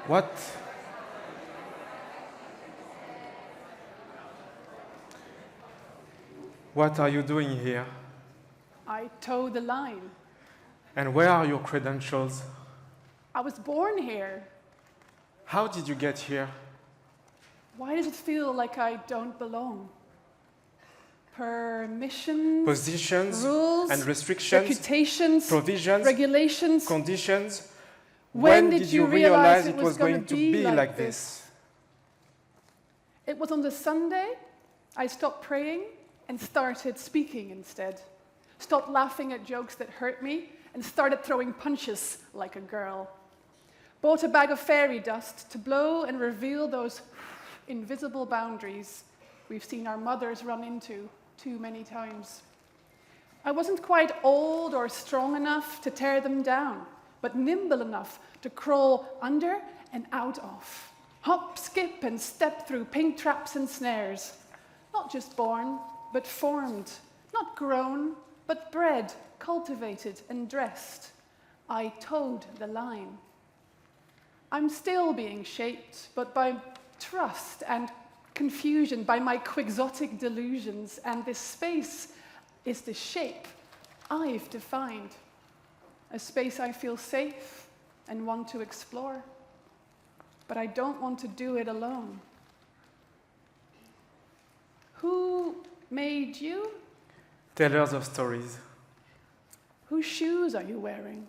What? What are you doing here? I toe the line. And where are your credentials? I was born here. How did you get here? Why does it feel like I don't belong? Permissions, Positions rules, and restrictions, reputations, provisions, regulations. conditions. When did you realize it was going to be like this? It was on the Sunday I stopped praying and started speaking instead. Stopped laughing at jokes that hurt me and started throwing punches like a girl. Bought a bag of fairy dust to blow and reveal those invisible boundaries we've seen our mothers run into too many times. I wasn't quite old or strong enough to tear them down, but nimble enough to crawl under and out of. Hop, skip, and step through pink traps and snares. Not just born, but formed. Not grown, but bred, cultivated, and dressed. I toed the line. I'm still being shaped, but by trust and confusion, by my quixotic delusions, and this space is the shape I've defined. A space I feel safe and want to explore, but I don't want to do it alone. Who made you? Tellers of stories. Whose shoes are you wearing?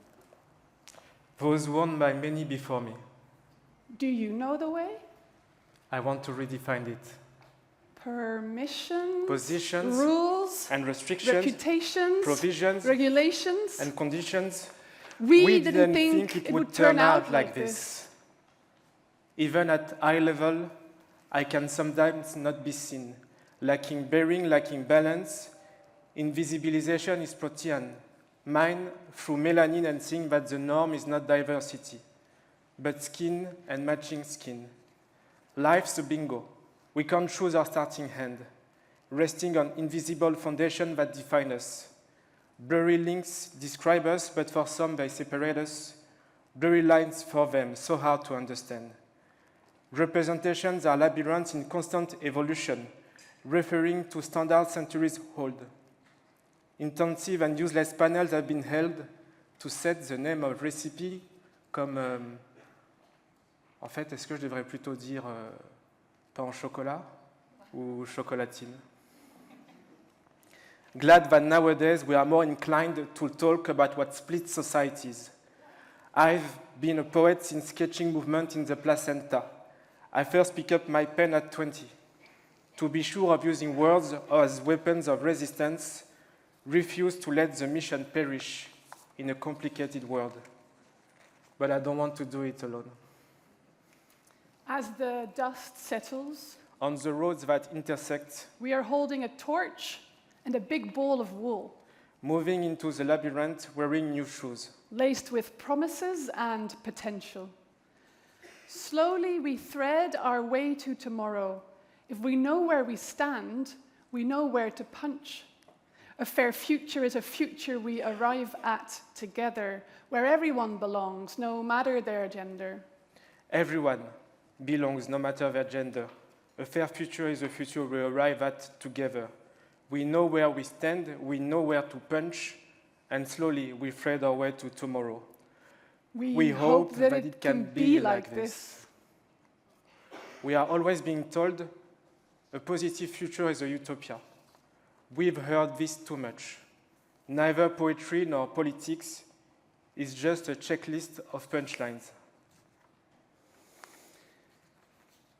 Those worn by many before me. Do you know the way? I want to redefine it. Permissions, Positions rules, and restrictions, reputations, provisions regulations. and conditions. We didn't think it would turn out like this. Even at eye level, I can sometimes not be seen. Lacking bearing, lacking balance. Invisibilization is protean. Mine through melanin and seeing that the norm is not diversity, but skin and matching skin. Life's a bingo. We can't choose our starting hand, resting on invisible foundation that define us. Blurry links describe us, but for some they separate us. Blurry lines for them, so hard to understand. Representations are labyrinths in constant evolution, referring to standard centuries old. Intensive and useless panels have been held to set the name of recipe comme... en fait, est-ce que je devrais plutôt dire pain au chocolat ou chocolatine? Glad that nowadays we are more inclined to talk about what splits societies. I've been a poet since sketching movement in the placenta. I first picked up my pen at 20. To be sure of using words as weapons of resistance, refuse to let the mission perish in a complicated world. But I don't want to do it alone. As the dust settles, on the roads that intersect, we are holding a torch and a big ball of wool, moving into the labyrinth wearing new shoes, laced with promises and potential. Slowly we thread our way to tomorrow. If we know where we stand, we know where to punch. A fair future is a future we arrive at together, where everyone belongs, no matter their gender. Everyone belongs, no matter their gender. A fair future is a future we arrive at together. We know where we stand, we know where to punch, and slowly we thread our way to tomorrow. We hope that it can be like this. We are always being told a positive future is a utopia. We've heard this too much. Neither poetry nor politics is just a checklist of punchlines.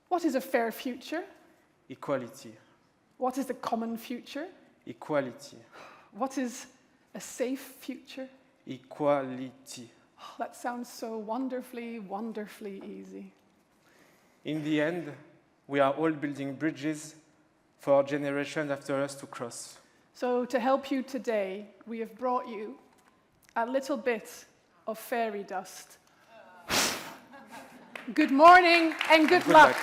What is a fair future? Equality. What is a common future? Equality. What is a safe future? Equality. Oh, that sounds so wonderfully, wonderfully easy. In the end, we are all building bridges for generations after us to cross. So to help you today, we have brought you a little bit of fairy dust. Good morning and good luck.